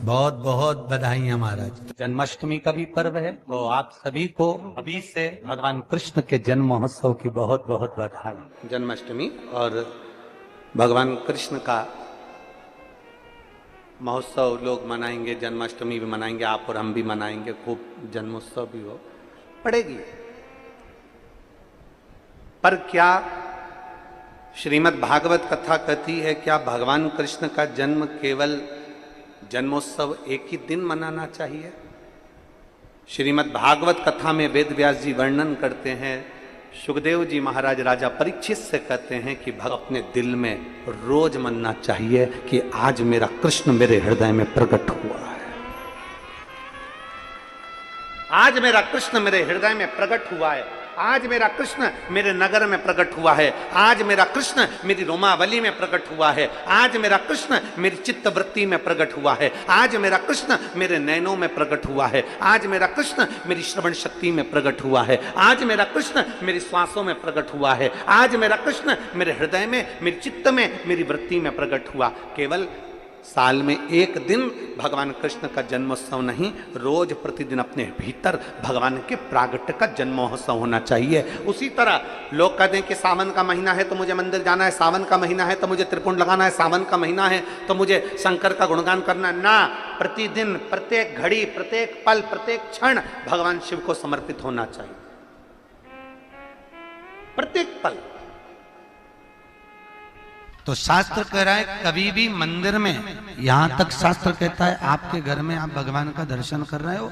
बहुत बहुत बधाइयां महाराज। जन्माष्टमी का भी पर्व है, तो आप सभी को अभी से भगवान कृष्ण के जन्म महोत्सव की बहुत बहुत बधाई। जन्माष्टमी और भगवान कृष्ण का महोत्सव लोग मनाएंगे, जन्माष्टमी भी मनाएंगे, आप और हम भी मनाएंगे, खूब जन्मोत्सव भी हो पड़ेगी। पर क्या श्रीमद् भागवत कथा कहती है, क्या भगवान कृष्ण का जन्म केवल जन्मोत्सव एक ही दिन मनाना चाहिए? श्रीमद् भागवत कथा में वेद व्यास जी वर्णन करते हैं, सुखदेव जी महाराज राजा परीक्षित से कहते हैं कि भक्त अपने दिल में रोज मनना चाहिए कि आज मेरा कृष्ण मेरे हृदय में प्रकट हुआ है, आज मेरा कृष्ण मेरे हृदय में प्रकट हुआ है, आज मेरा कृष्ण मेरे नगर में प्रकट हुआ है, आज मेरा कृष्ण मेरी रोमावली में प्रकट हुआ है, आज मेरा कृष्ण मेरी चित्तवृत्ति में प्रकट हुआ है, आज मेरा कृष्ण मेरे नैनों में प्रकट हुआ है, आज मेरा कृष्ण मेरी श्रवण शक्ति में प्रकट हुआ है, आज मेरा कृष्ण मेरी श्वासों में प्रकट हुआ है, आज मेरा कृष्ण मेरे हृदय में, मेरी चित्त में, मेरी वृत्ति में प्रकट हुआ। केवल साल में एक दिन भगवान कृष्ण का जन्मोत्सव नहीं, रोज प्रतिदिन अपने भीतर भगवान के प्रागट्य का जन्मोत्सव होना चाहिए। उसी तरह लोग कहते हैं कि सावन का महीना है तो मुझे मंदिर जाना है, सावन का महीना है तो मुझे त्रिपुंड लगाना है, सावन का महीना है तो मुझे शंकर का गुणगान करना ना। प्रतिदिन, प्रत्येक घड़ी, प्रत्येक पल, प्रत्येक क्षण भगवान शिव को समर्पित होना चाहिए, प्रत्येक पल। तो शास्त्र कह रहा है कभी भी मंदिर में, यहां तक शास्त्र कहता है आपके घर में आप भगवान का दर्शन कर रहे हो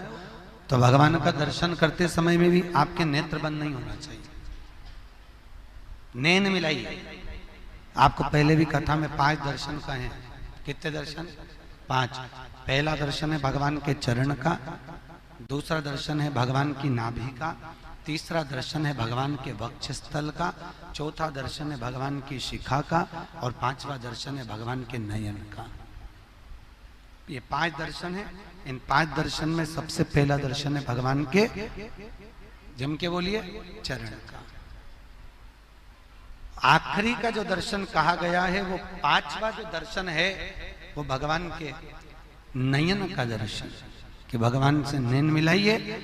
तो भगवान का दर्शन करते समय में भी आपके नेत्र बंद नहीं होना चाहिए, नैन मिलाइए। आपको पहले भी कथा में 5 दर्शन कहे, कितने दर्शन? 5। पहला दर्शन है भगवान के चरण का, दूसरा दर्शन है भगवान की नाभि का, तीसरा दर्शन है भगवान के वक्षस्थल का, चौथा दर्शन है भगवान की शिखा का, और 5वां दर्शन है भगवान के नयन का। ये 5 दर्शन है। इन 5 दर्शन में सबसे पहला दर्शन है भगवान के, जम के बोलिए, चरण का। आखिरी का जो दर्शन कहा गया है वो 5वां जो दर्शन है वो भगवान के नयन का दर्शन, कि भगवान से नैन मिलाइए।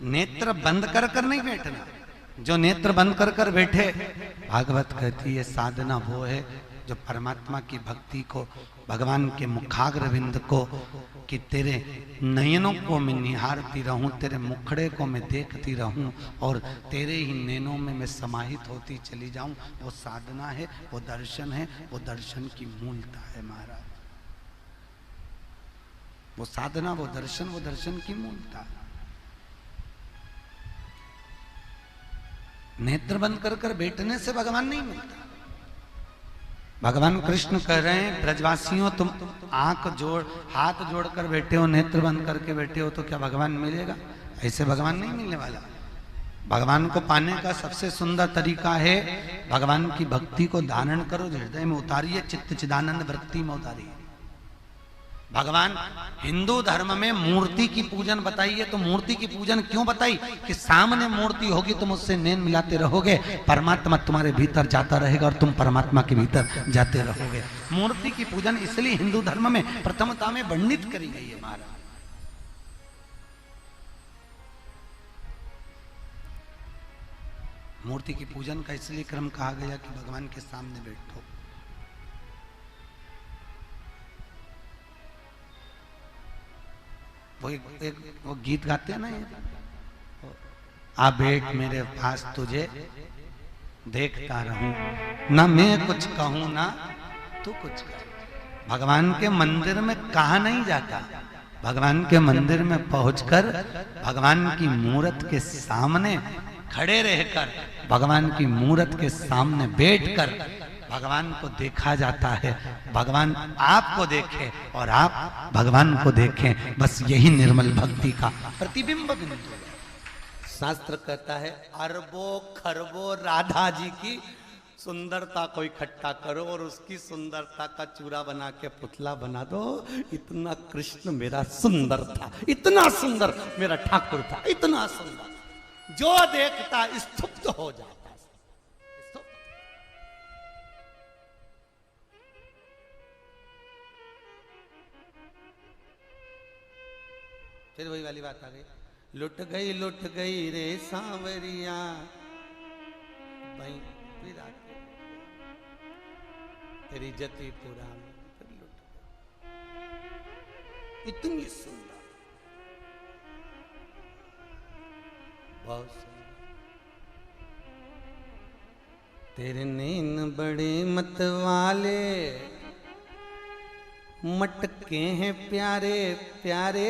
नेत्र बंद कर कर नहीं बैठना, जो नेत्र बंद कर कर बैठे, भागवत कहती है साधना वो है जो परमात्मा की भक्ति को, भगवान के मुखाग्रविंद को, कि तेरे नयनों को मैं निहारती रहूं, तेरे मुखड़े को मैं देखती रहूं और तेरे ही नैनों में मैं समाहित होती चली जाऊं, वो साधना है, वो दर्शन है, वो दर्शन की मूलता है महाराज। वो साधना, वो दर्शन की मूलता है। नेत्र बंद कर कर बैठने से भगवान नहीं मिलता। भगवान कृष्ण कह रहे हैं ब्रजवासियों, तुम हाथ जोड़कर बैठे हो, नेत्र बंद करके बैठे हो, तो क्या भगवान मिलेगा? ऐसे भगवान नहीं मिलने वाला। भगवान को पाने का सबसे सुंदर तरीका है, भगवान की भक्ति को धारण करो, हृदय में उतारिए, चित्त चिदानंद वृत्ति में उतारिए। भगवान हिंदू धर्म में मूर्ति की पूजन बताइए, तो मूर्ति की पूजन क्यों बताई? कि सामने मूर्ति होगी, तुम उससे नैन मिलाते रहोगे, परमात्मा तुम्हारे भीतर जाता रहेगा और तुम परमात्मा के भीतर जाते रहोगे। मूर्ति की पूजन इसलिए हिंदू धर्म में प्रथमता में वर्णित करी गई है महाराज। मूर्ति की पूजन का इसलिए क्रम कहा गया कि भगवान के सामने बैठो। वो गीत गाते हैं ना, आ बैठ मेरे पास तुझे देखता रहूं, ना मैं कुछ कहूं ना तू कुछ कह। भगवान के मंदिर में कहा नहीं जाता, भगवान के मंदिर में पहुंचकर भगवान की मूरत के सामने खड़े रहकर, भगवान की मूरत के सामने बैठकर भगवान को देखा जाता है। भगवान आपको देखे और आप भगवान को देखें, बस यही निर्मल भक्ति का प्रतिबिंब बिंदु है। शास्त्र कहता है अरबों खरबों राधा जी की सुंदरता को इकट्ठा करो और उसकी सुंदरता का चूरा बना के पुतला बना दो। इतना कृष्ण मेरा सुंदर था, इतना सुंदर मेरा ठाकुर था, इतना सुंदर, जो देखता स्तुप्त हो जाता। फिर वही वाली बात आ गई, लुट गई रे सांवरिया भाई फिर आके तेरी जती पुरानी फिर लुट गई। इतनी सुंदर, बहुत सुंदर। तेरे नैन बड़े मतवाले मटके हैं प्यारे प्यारे,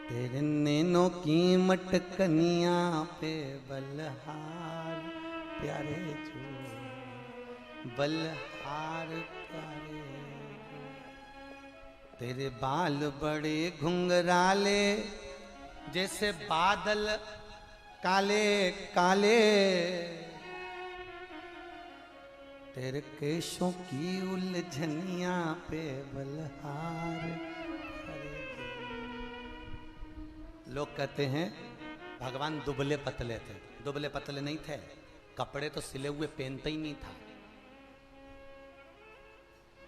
तेरे नैनों की मटकनिया पे बलहार प्यारे जो, बलहार प्यारे जो। तेरे बाल बड़े घुंघराले जैसे बादल काले काले, तेरे केशों की उलझनिया पे बलहार। लोग कहते हैं भगवान दुबले पतले थे, दुबले पतले नहीं थे, कपड़े तो सिले हुए पहनते ही नहीं था।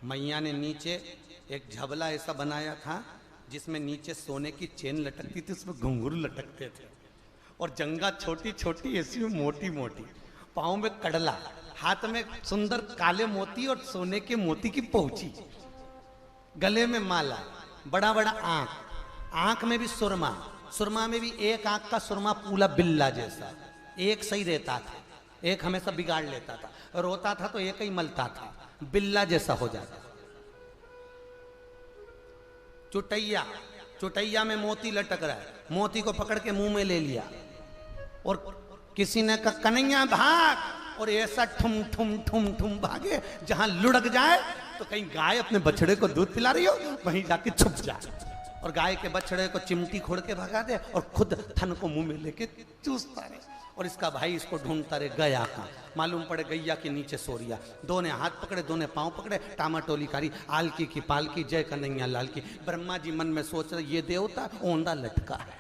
मैया ने नीचे एक झबला ऐसा बनाया था जिसमें नीचे सोने की चेन लटकती थी, उसमें घुंघरू लटकते थे, और जंगा छोटी छोटी ऐसी मोटी मोटी, पाँव में कड़ला, हाथ में सुंदर काले मोती और सोने के मोती की पहुंची, गले में माला, बड़ा बड़ा आंख, आंख में भी सुरमा, सुरमा में भी एक आंख का सुरमा पूरा बिल्ला जैसा, एक सही रहता था, एक हमेशा बिगाड़ लेता था, रोता था तो एक ही मलता था, बिल्ला जैसा हो जाता। चुटैया, चुटैया में मोती लटक रहा है, मोती को पकड़ के मुंह में ले लिया, और किसी ने कहा कन्हैया भाग, और ऐसा ठुम ठुम ठुम ठुम भागे जहां लुढ़क जाए तो कहीं गाय अपने बछड़े को दूध पिला रही हो वहीं जाके छुप जाए, और गाय के बछड़े को चिमटी खोड़ के भगा दे और खुद थन को मुंह में लेके चूसता रहे, और इसका भाई इसको ढूंढता रहे गया का, मालूम पड़े गैया के नीचे सोरिया, दो ने हाथ पकड़े, दो ने पांव पकड़े, टामाटोली कारी, आलकी की पालकी, जय कन्हैया लाल की। ब्रह्मा जी मन में सोच रहे ये देवता ओंधा लटका है,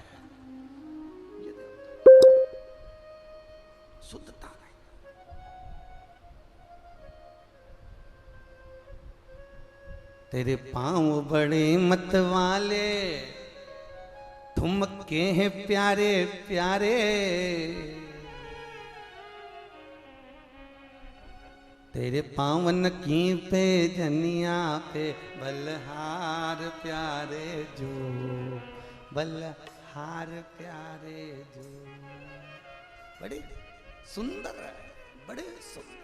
शुद्धता नहीं। तेरे पांव बड़े मत वाले ठुमके हैं प्यारे प्यारे, तेरे पावन की पे जनिया पे बलहार प्यारे जो, बलहार प्यारे जो। बड़े सुंदर है, बड़े सुंदर।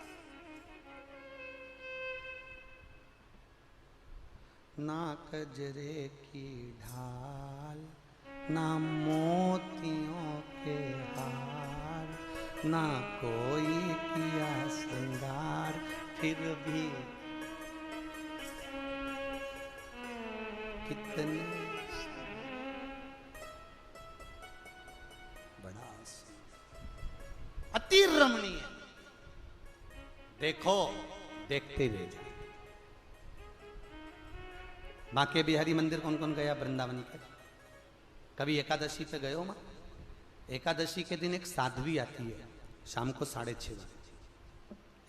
ना कजरे की ढाल, ना मोतियों के हार, ना कोई किया श्रृंगार, फिर भी कितने बड़ा अति रमणीय। देखो देखते रह जाए। बांके बिहारी मंदिर कौन कौन गया वृंदावन के? कभी एकादशी पे गए हो मां? एकादशी के दिन एक साध्वी आती है शाम को 6:30 बजे,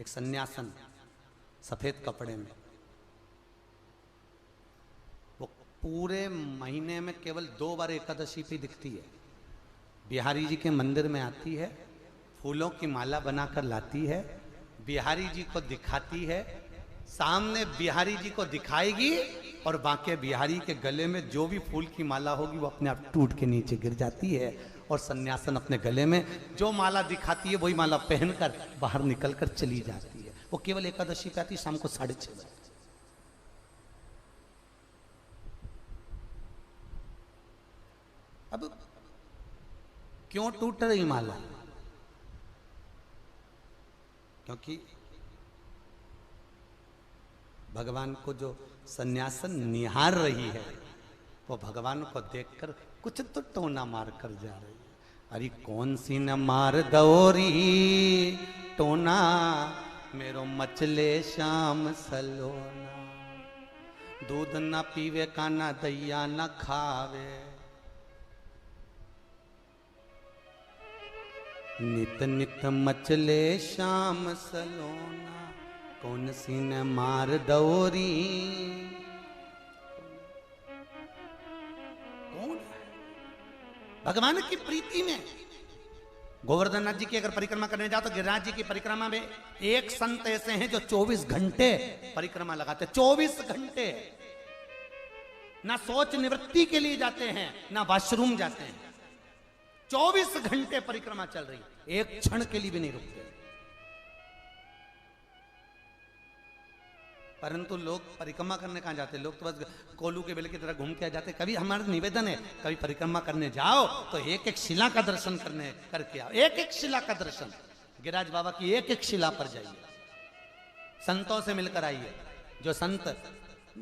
एक सन्यासन सफेद कपड़े में। वो पूरे महीने में केवल 2 बार एकादशी पे दिखती है। बिहारी जी के मंदिर में आती है, फूलों की माला बनाकर लाती है, बिहारी जी को दिखाती है, सामने बिहारी जी को दिखाएगी और बांके बिहारी के गले में जो भी फूल की माला होगी वो अपने आप टूट के नीचे गिर जाती है, और सन्यासन अपने गले में जो माला दिखाती है वही माला पहनकर बाहर निकलकर चली जाती है। वो केवल एकादशी पे आती है शाम को 6:30 बजे। अब क्यों टूट रही माला? क्योंकि भगवान को जो सन्यासन निहार रही है वो भगवान को देखकर कुछ तो टोना मार कर जा रही है। अरे कौन सी न मार दौरी टोना, मेरो मचले शाम सलोना, दूध न पीवे काना दैया न खावे, नित नित मचले शाम सलोना, कौन सी न मार दौरी। भगवान की प्रीति में। गोवर्धन नाथ जी की अगर परिक्रमा करने जाओ तो गिरिराज जी की परिक्रमा में एक संत ऐसे हैं जो 24 घंटे परिक्रमा लगाते, 24 घंटे। ना सोच निवृत्ति के लिए जाते हैं, ना वॉशरूम जाते हैं, 24 घंटे परिक्रमा चल रही, एक क्षण के लिए भी नहीं रुकते। परंतु लोग परिक्रमा करने कहां जाते हैं? लोग तो बस कोलू के बेल की तरह घूम के आ जाते। कभी हमारा निवेदन है, कभी परिक्रमा करने जाओ तो एक एक शिला का दर्शन करके आओ, एक एक शिला का दर्शन। गिरिराज बाबा की एक एक शिला पर जाइए, संतों से मिलकर आइए। जो संत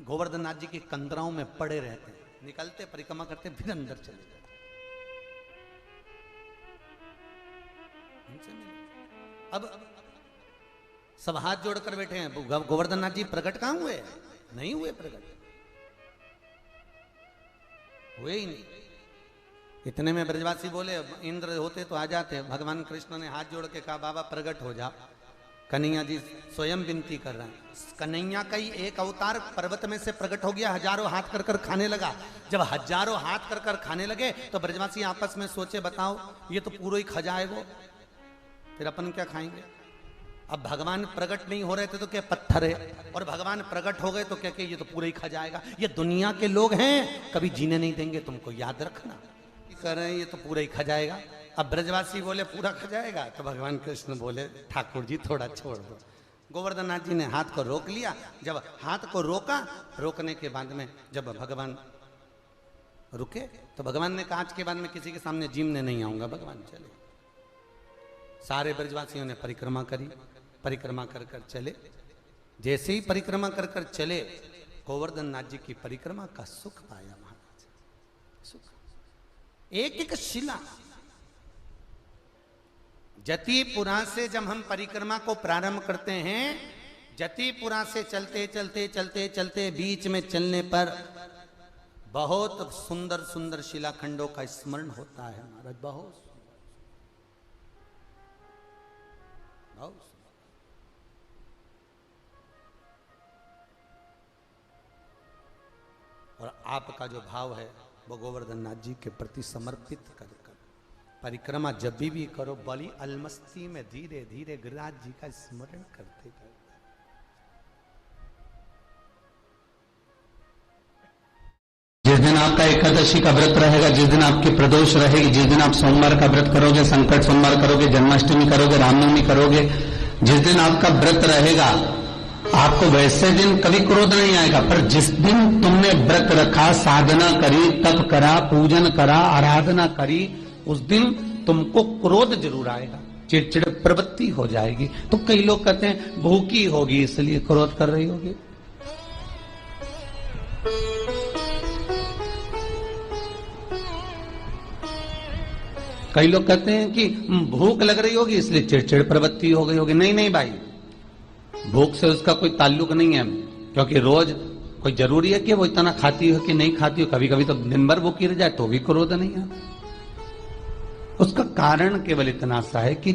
गोवर्धन नाथ जी की कंदराओं में पड़े रहते हैं, निकलते परिक्रमा करते फिर अंदर चले जाते। अब सब हाथ जोड़कर बैठे हैं। गोवर्धन नाथ जी प्रकट कहां हुए? नहीं हुए प्रकट, हुए ही नहीं। इतने में ब्रजवासी बोले इंद्र होते तो आ जाते। भगवान कृष्ण ने हाथ जोड़ के कहा बाबा प्रकट हो जा। कन्हैया जी स्वयं विनती कर रहे हैं। कन्हैया का ही एक अवतार पर्वत में से प्रकट हो गया, हजारों हाथ कर कर खाने लगा। जब हजारों हाथ कर कर खाने लगे तो ब्रजवासी आपस में सोचे बताओ ये तो पूरा ही खा जाए वो, फिर अपन क्या खाएंगे। अब भगवान प्रकट नहीं हो रहे थे तो क्या पत्थर है, और भगवान प्रकट हो गए तो क्या ये तो पूरा ही खा जाएगा। ये दुनिया के लोग हैं, कभी जीने नहीं देंगे तुमको, याद रखना। कह रहे हैं ये तो पूरा ही खा जाएगा। अब ब्रजवासी बोले पूरा खा जाएगा, तो भगवान कृष्ण बोले ठाकुर जी थोड़ा छोड़ दो। गोवर्धन नाथ जी ने हाथ को रोक लिया। जब हाथ को रोका, रोकने के बाद में जब भगवान रुके तो भगवान ने कहा आज के बाद में किसी के सामने जीमने नहीं आऊंगा। भगवान चले। सारे ब्रजवासियों ने परिक्रमा करी, परिक्रमा कर कर चले। जैसे ही परिक्रमा कर कर चले, गोवर्धन नाथ जी की परिक्रमा का सुख पाया महाराज, सुख। एक एक शिला। जतिपुरा से जब हम परिक्रमा को प्रारंभ करते हैं, जतिपुरा से चलते चलते चलते चलते बीच में चलने पर बहुत सुंदर सुंदर शिलाखंडों का स्मरण होता है महाराज। बहुत बहुत और आपका जो भाव है वो गोवर्धन नाथ जी के प्रति समर्पित कर परिक्रमा जब भी करो, बड़ी अलमस्ती में धीरे धीरे गिरिराज जी का स्मरण करते करते। जिस दिन आपका एकादशी का व्रत रहेगा, जिस दिन आपकी प्रदोष रहेगी, जिस दिन आप सोमवार का व्रत करोगे, संकट सोमवार करोगे, जन्माष्टमी करोगे, रामनवमी करोगे, जिस दिन आपका व्रत रहेगा आपको वैसे दिन कभी क्रोध नहीं आएगा। पर जिस दिन तुमने व्रत रखा, साधना करी, तप करा, पूजन करा, आराधना करी, उस दिन तुमको क्रोध जरूर आएगा, चिड़चिड़ प्रवृत्ति हो जाएगी। तो कई लोग कहते हैं भूखी होगी इसलिए क्रोध कर रही होगी। कई लोग कहते हैं कि भूख लग रही होगी इसलिए चिड़चिड़ प्रवृत्ति हो गई होगी। नहीं नहीं भाई, भूख से उसका कोई ताल्लुक नहीं है, क्योंकि रोज कोई जरूरी है कि वो इतना खाती हो कि नहीं खाती हो। कभी कभी तो दिन भर भूखी रह जाए तो भी क्रोध नहीं है। उसका कारण केवल इतना सा है कि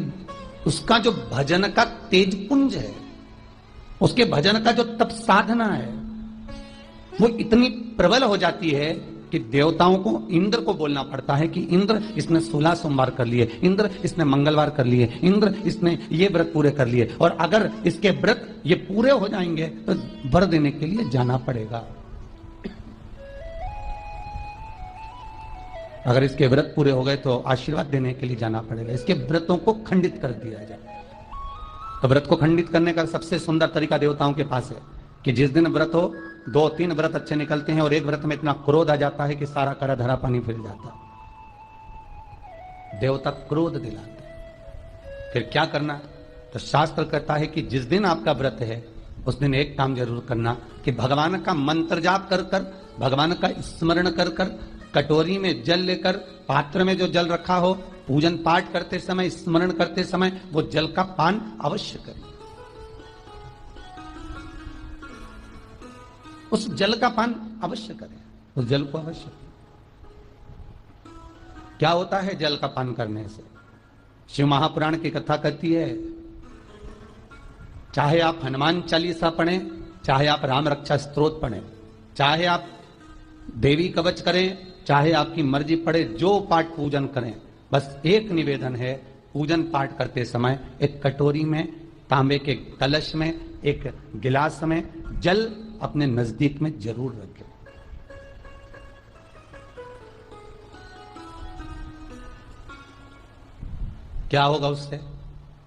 उसका जो भजन का तेज पुंज है, उसके भजन का जो तप साधना है, वो इतनी प्रबल हो जाती है कि देवताओं को, इंद्र को बोलना पड़ता है कि इंद्र इसने 16 सोमवार कर लिए, इंद्र इसने मंगलवार कर लिए, इंद्र इसने ये व्रत पूरे कर लिए, और अगर इसके व्रत ये पूरे हो जाएंगे तो वर देने के लिए जाना पड़ेगा। अगर इसके व्रत पूरे हो गए तो आशीर्वाद देने के लिए जाना पड़ेगा। इसके व्रतों को खंडित कर दिया जाए। तो व्रत को खंडित करने का सबसे सुंदर तरीका देवताओं के पास है कि जिस दिन व्रत हो, 2-3 व्रत अच्छे निकलते हैं और एक व्रत में इतना क्रोध आ जाता है कि सारा करा धरा पानी फिर जाता है। देवता क्रोध दिलाते हैं। फिर क्या करना? तो शास्त्र कहता है कि जिस दिन आपका व्रत है उस दिन एक काम जरूर करना कि भगवान का मंत्र जाप कर कर, भगवान का स्मरण कर कर, कटोरी में जल लेकर, पात्र में जो जल रखा हो, पूजन पाठ करते समय, स्मरण करते समय वो जल का पान अवश्य करें। उस जल का पान अवश्य करें, उस जल को अवश्य। क्या होता है जल का पान करने से? शिव महापुराण की कथा कहती है, चाहे आप हनुमान चालीसा पढ़ें, चाहे आप राम रक्षा स्तोत्र पढ़ें, चाहे आप देवी कवच करें, चाहे आपकी मर्जी पड़े जो पाठ पूजन करें, बस एक निवेदन है, पूजन पाठ करते समय एक कटोरी में, तांबे के कलश में, एक गिलास में जल अपने नजदीक में जरूर रखें। क्या होगा उससे?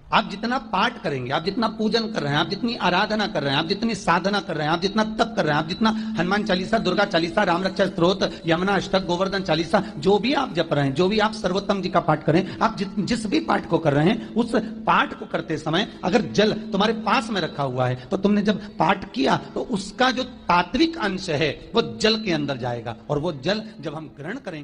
आप जितना पाठ करेंगे, आप जितना पूजन कर रहे हैं, आप जितनी आराधना कर रहे हैं, आप जितनी साधना कर रहे हैं, आप जितना तप कर रहे हैं, आप जितना हनुमान चालीसा, दुर्गा चालीसा, राम रक्षा स्तोत्र, यमुना अष्टक, गोवर्धन चालीसा, जो भी आप जप रहे हैं, जो भी आप सर्वोत्तम जी का पाठ करें, आप जिस भी पाठ को कर रहे हैं, उस पाठ को करते समय अगर जल तुम्हारे पास में रखा हुआ है तो तुमने जब पाठ किया तो उसका जो तात्विक अंश है वो जल के अंदर जाएगा, और वो जल जब हम ग्रहण करेंगे